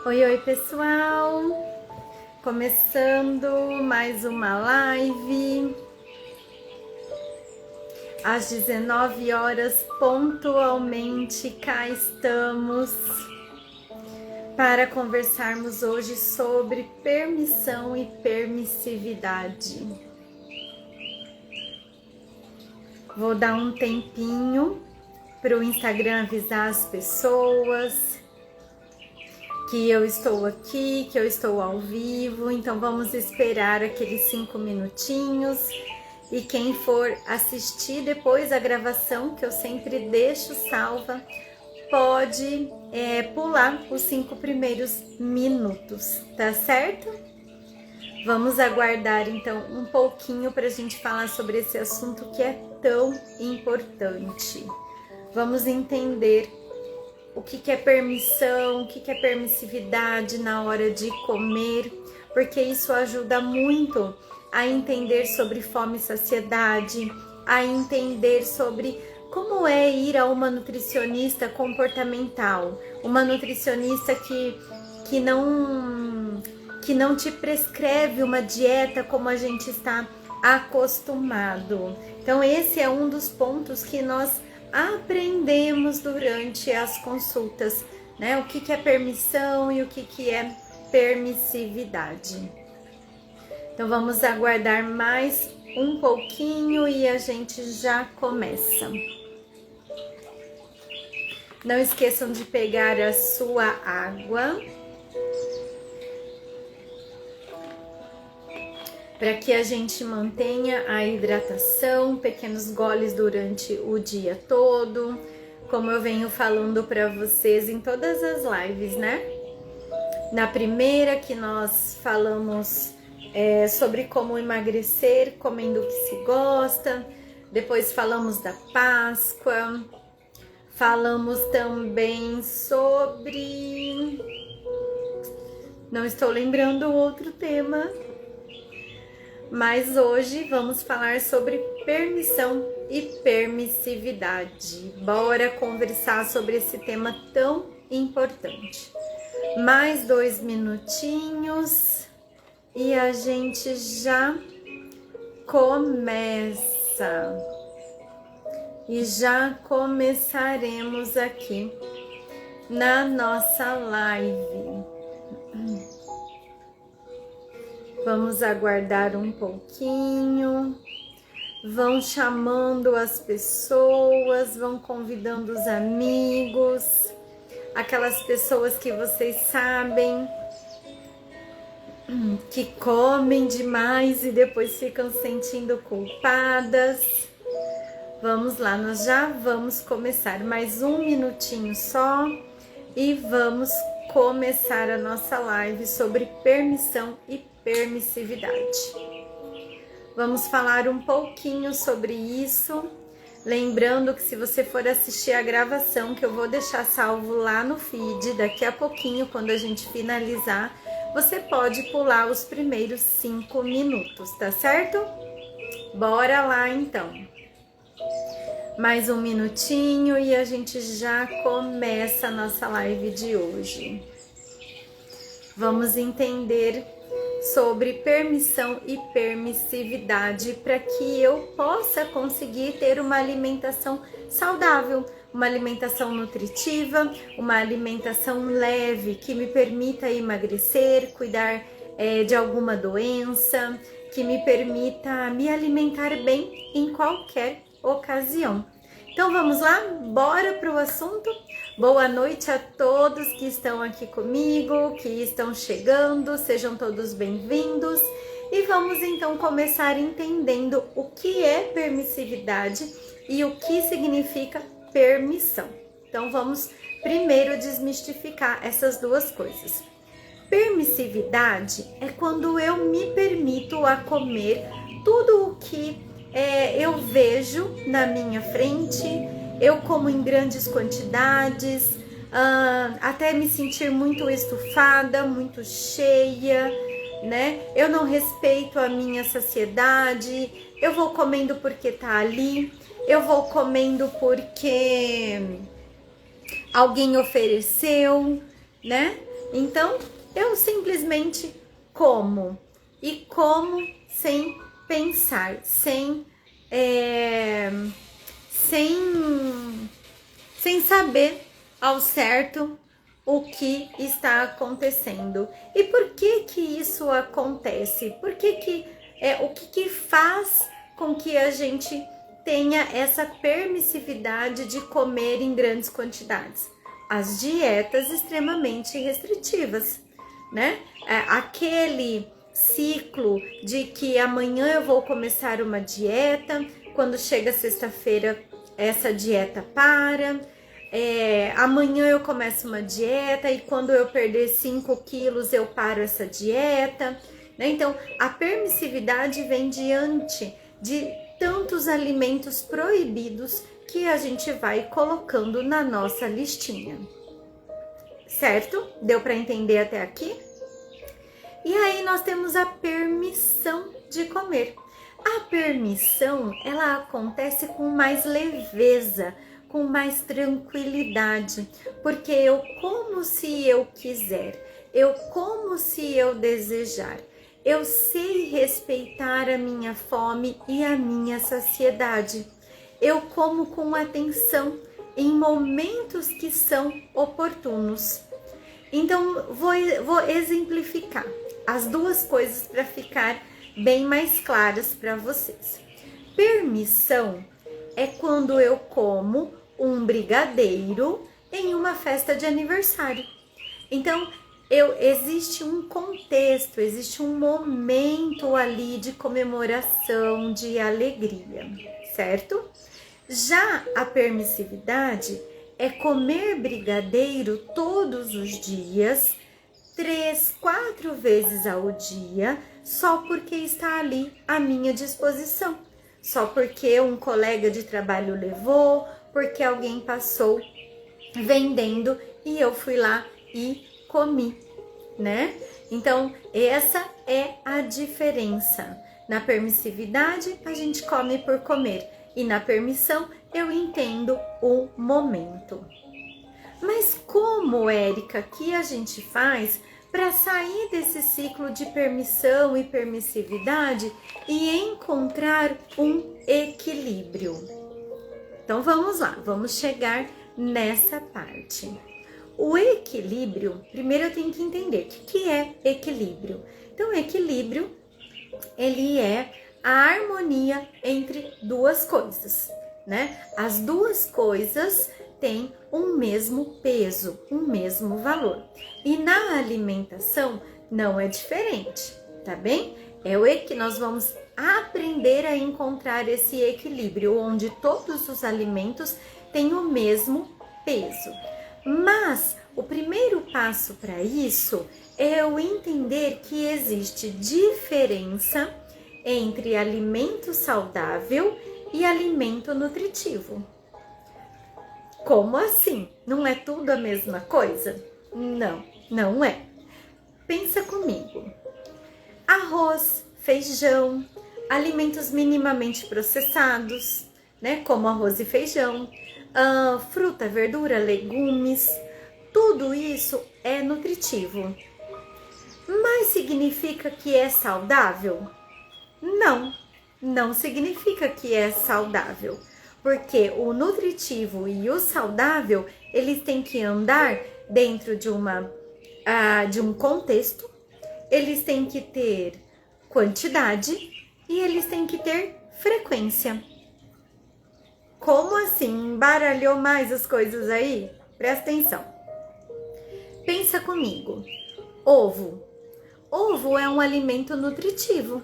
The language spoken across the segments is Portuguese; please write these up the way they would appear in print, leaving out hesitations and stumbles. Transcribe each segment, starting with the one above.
Oi, oi pessoal! Começando mais uma live às 19 horas pontualmente. Cá estamos para conversarmos hoje sobre permissão e permissividade. Vou dar um tempinho para o Instagram avisar as pessoas que eu estou aqui, que eu estou ao vivo, então vamos esperar aqueles 5 minutinhos. E quem for assistir depois a gravação, que eu sempre deixo salva, pode pular os 5 primeiros minutos, tá certo? Vamos aguardar então um pouquinho para a gente falar sobre esse assunto que é tão importante. Vamos entender o que é permissão, o que é permissividade na hora de comer, porque isso ajuda muito a entender sobre fome e saciedade, a entender sobre como é ir a uma nutricionista comportamental, uma nutricionista que não te prescreve uma dieta como a gente está acostumado. Então esse é um dos pontos que nós aprendemos durante as consultas, né? O que é permissão e o que é permissividade. Então vamos aguardar mais um pouquinho e a gente já começa. Não esqueçam de pegar a sua água para que a gente mantenha a hidratação, pequenos goles durante o dia todo, como eu venho falando para vocês em todas as lives, né? Na primeira que nós falamos sobre como emagrecer, comendo o que se gosta, depois falamos da Páscoa, falamos também sobre... Não estou lembrando o outro tema, mas hoje vamos falar sobre permissão e permissividade. Bora conversar sobre esse tema tão importante. Mais 2 minutinhos e a gente já começa. E já começaremos aqui na nossa live. Vamos aguardar um pouquinho, vão chamando as pessoas, vão convidando os amigos, aquelas pessoas que vocês sabem que comem demais e depois ficam se sentindo culpadas. Vamos lá, nós já vamos começar, mais um minutinho só e vamos começar a nossa live sobre permissão e permissividade. Vamos falar um pouquinho sobre isso, lembrando que se você for assistir a gravação, que eu vou deixar salvo lá no feed daqui a pouquinho, quando a gente finalizar, você pode pular os primeiros 5 minutos, tá certo? Bora lá então. Mais um minutinho e a gente já começa a nossa live de hoje. Vamos entender sobre permissão e permissividade para que eu possa conseguir ter uma alimentação saudável, uma alimentação nutritiva, uma alimentação leve que me permita emagrecer, cuidar de alguma doença, que me permita me alimentar bem em qualquer ocasião. Então vamos lá? Bora para o assunto? Boa noite a todos que estão aqui comigo, que estão chegando, sejam todos bem-vindos. E vamos então começar entendendo o que é permissividade e o que significa permissão. Então vamos primeiro desmistificar essas duas coisas. Permissividade é quando eu me permito a comer tudo o que eu vejo na minha frente, eu como em grandes quantidades, até me sentir muito estufada, muito cheia, né? Eu não respeito a minha saciedade, eu vou comendo porque tá ali, eu vou comendo porque alguém ofereceu, né? Então, eu simplesmente como. E como sem pensar, sem saber ao certo o que está acontecendo. E por que que isso acontece? O que faz com que a gente tenha essa permissividade de comer em grandes quantidades? As dietas extremamente restritivas, né? Aquele ciclo de que amanhã eu vou começar uma dieta, quando chega sexta-feira essa dieta para, amanhã eu começo uma dieta e quando eu perder 5 quilos eu paro essa dieta, né? Então a permissividade vem diante de tantos alimentos proibidos que a gente vai colocando na nossa listinha, certo? Deu para entender até aqui? E aí nós temos a permissão de comer. A permissão, ela acontece com mais leveza, com mais tranquilidade, porque eu como se eu quiser, eu como se eu desejar. Eu sei respeitar a minha fome e a minha saciedade. Eu como com atenção em momentos que são oportunos. Então, vou exemplificar as duas coisas para ficar bem mais claras para vocês. Permissão é quando eu como um brigadeiro em uma festa de aniversário. Então, existe um contexto, existe um momento ali de comemoração, de alegria, certo? Já a permissividade é comer brigadeiro todos os dias, 3, 4 vezes ao dia, só porque está ali à minha disposição. Só porque um colega de trabalho levou, porque alguém passou vendendo e eu fui lá e comi, né? Então, essa é a diferença. Na permissividade, a gente come por comer. E na permissão, eu entendo o momento. Mas como, Érica, que a gente faz para sair desse ciclo de permissão e permissividade e encontrar um equilíbrio? Então vamos lá, vamos chegar nessa parte. O equilíbrio, primeiro eu tenho que entender o que é equilíbrio. Então, equilíbrio, ele é a harmonia entre duas coisas, né? As duas coisas têm um mesmo peso, um mesmo valor. E na alimentação não é diferente, tá bem? É o que nós vamos aprender a encontrar esse equilíbrio, onde todos os alimentos têm o mesmo peso. Mas o primeiro passo para isso é eu entender que existe diferença entre alimento saudável e alimento nutritivo. Como assim? Não é tudo a mesma coisa? Não, não é. Pensa comigo. Arroz, feijão, alimentos minimamente processados, né? Como arroz e feijão, fruta, verdura, legumes, tudo isso é nutritivo. Mas significa que é saudável? Não, não significa que é saudável, porque o nutritivo e o saudável, eles têm que andar dentro de um contexto, eles têm que ter quantidade e eles têm que ter frequência. Como assim? Embaralhou mais as coisas aí? Presta atenção. Pensa comigo. Ovo. Ovo é um alimento nutritivo.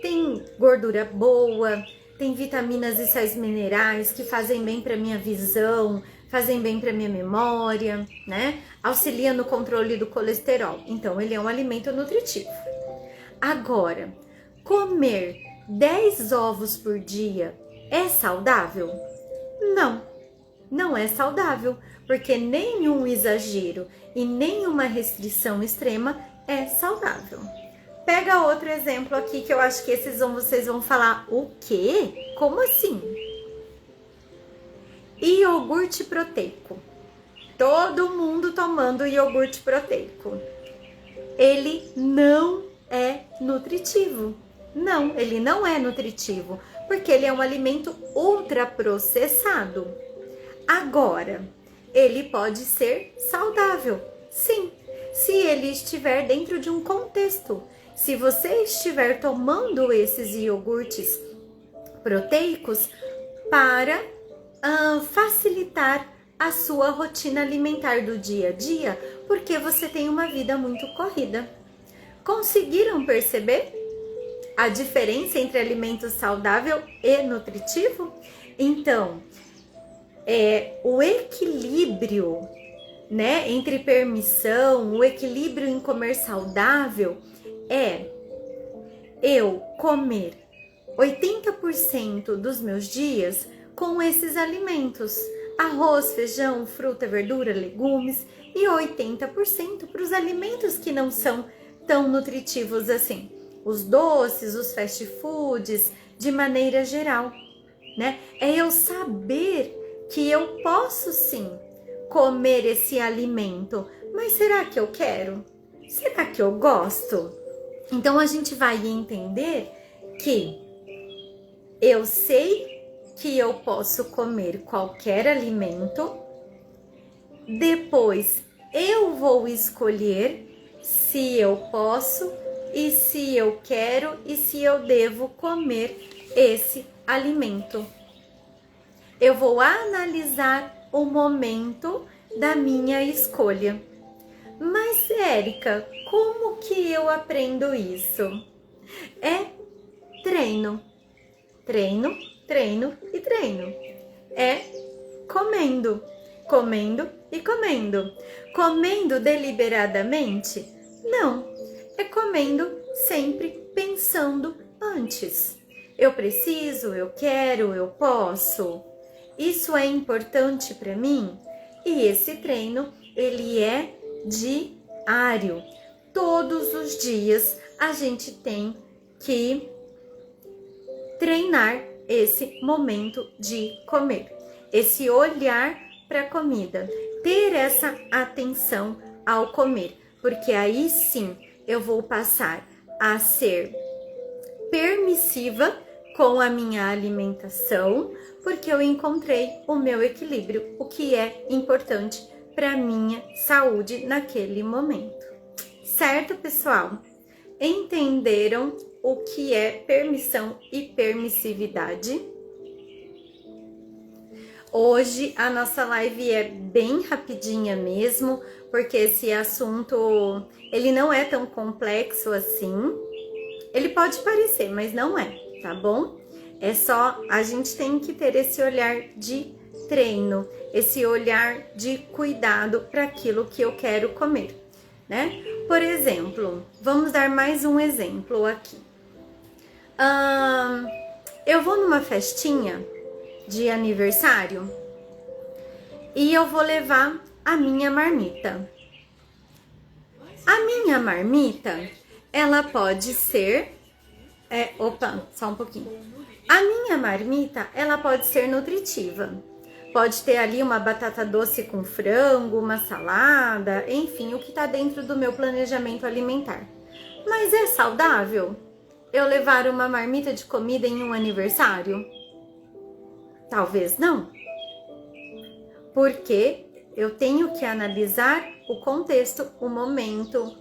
Tem gordura boa, tem vitaminas e sais minerais que fazem bem para minha visão, fazem bem para minha memória, né? Auxilia no controle do colesterol. Então, ele é um alimento nutritivo. Agora, comer 10 ovos por dia é saudável? Não, não é saudável, porque nenhum exagero e nenhuma restrição extrema é saudável. Pega outro exemplo aqui que eu acho que vocês vão falar, o quê? Como assim? Iogurte proteico. todo mundo tomando iogurte proteico. Ele não é nutritivo. Não, ele não é nutritivo, porque ele é um alimento ultraprocessado. Agora, ele pode ser saudável, sim, se ele estiver dentro de um contexto. Se você estiver tomando esses iogurtes proteicos para facilitar a sua rotina alimentar do dia a dia, porque você tem uma vida muito corrida. Conseguiram perceber a diferença entre alimento saudável e nutritivo? Então, o equilíbrio, né, entre permissão, o equilíbrio em comer saudável é eu comer 80% dos meus dias com esses alimentos: arroz, feijão, fruta, verdura, legumes, e 80% para os alimentos que não são tão nutritivos assim, os doces, os fast foods, de maneira geral, né? É eu saber que eu posso sim comer esse alimento, mas será que eu quero? Será que eu gosto? Então a gente vai entender que eu sei que eu posso comer qualquer alimento, depois eu vou escolher se eu posso e se eu quero e se eu devo comer esse alimento. Eu vou analisar o momento da minha escolha. Mas, Érica, como que eu aprendo isso? É treino. Treino, treino e treino. É comendo, comendo e comendo. Comendo deliberadamente? Não. É comendo sempre pensando antes. Eu preciso, eu quero, eu posso. Isso é importante para mim? E esse treino, ele é diário. Todos os dias a gente tem que treinar esse momento de comer, esse olhar para a comida, ter essa atenção ao comer, porque aí sim eu vou passar a ser permissiva com a minha alimentação, porque eu encontrei o meu equilíbrio, o que é importante para minha saúde naquele momento. Certo, pessoal? Entenderam o que é permissão e permissividade? Hoje a nossa live é bem rapidinha mesmo, porque esse assunto, ele não é tão complexo assim. Ele pode parecer, mas não é, tá bom? É só, a gente tem que ter esse olhar de treino, esse olhar de cuidado para aquilo que eu quero comer, né? Por exemplo, vamos dar mais um exemplo aqui. Eu vou numa festinha de aniversário e eu vou levar a minha marmita. A minha marmita, ela pode ser... só um pouquinho. A minha marmita, ela pode ser nutritiva. Pode ter ali uma batata doce com frango, uma salada, enfim, o que tá dentro do meu planejamento alimentar. Mas é saudável eu levar uma marmita de comida em um aniversário? Talvez não. Porque eu tenho que analisar o contexto, o momento,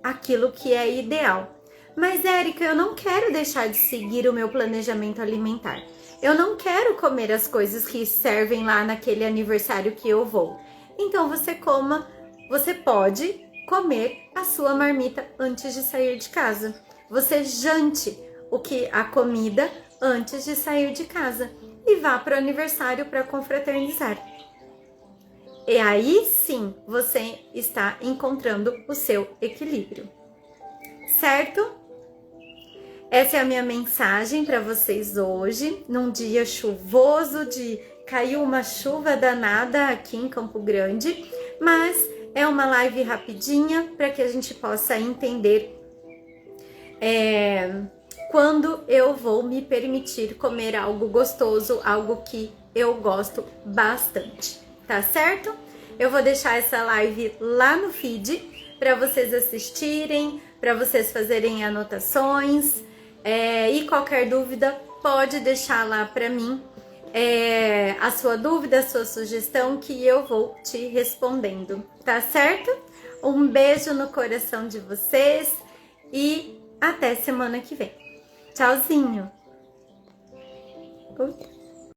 aquilo que é ideal. Mas, Érica, eu não quero deixar de seguir o meu planejamento alimentar. Eu não quero comer as coisas que servem lá naquele aniversário que eu vou. Então você pode comer a sua marmita antes de sair de casa. Você jante a comida antes de sair de casa e vá para o aniversário para confraternizar. E aí sim você está encontrando o seu equilíbrio. Certo? Essa é a minha mensagem para vocês hoje, num dia chuvoso, caiu uma chuva danada aqui em Campo Grande, mas é uma live rapidinha para que a gente possa entender quando eu vou me permitir comer algo gostoso, algo que eu gosto bastante, tá certo? Eu vou deixar essa live lá no feed para vocês assistirem, para vocês fazerem anotações. E qualquer dúvida pode deixar lá para mim a sua dúvida, a sua sugestão, que eu vou te respondendo, tá certo? Um beijo no coração de vocês e até semana que vem. Tchauzinho!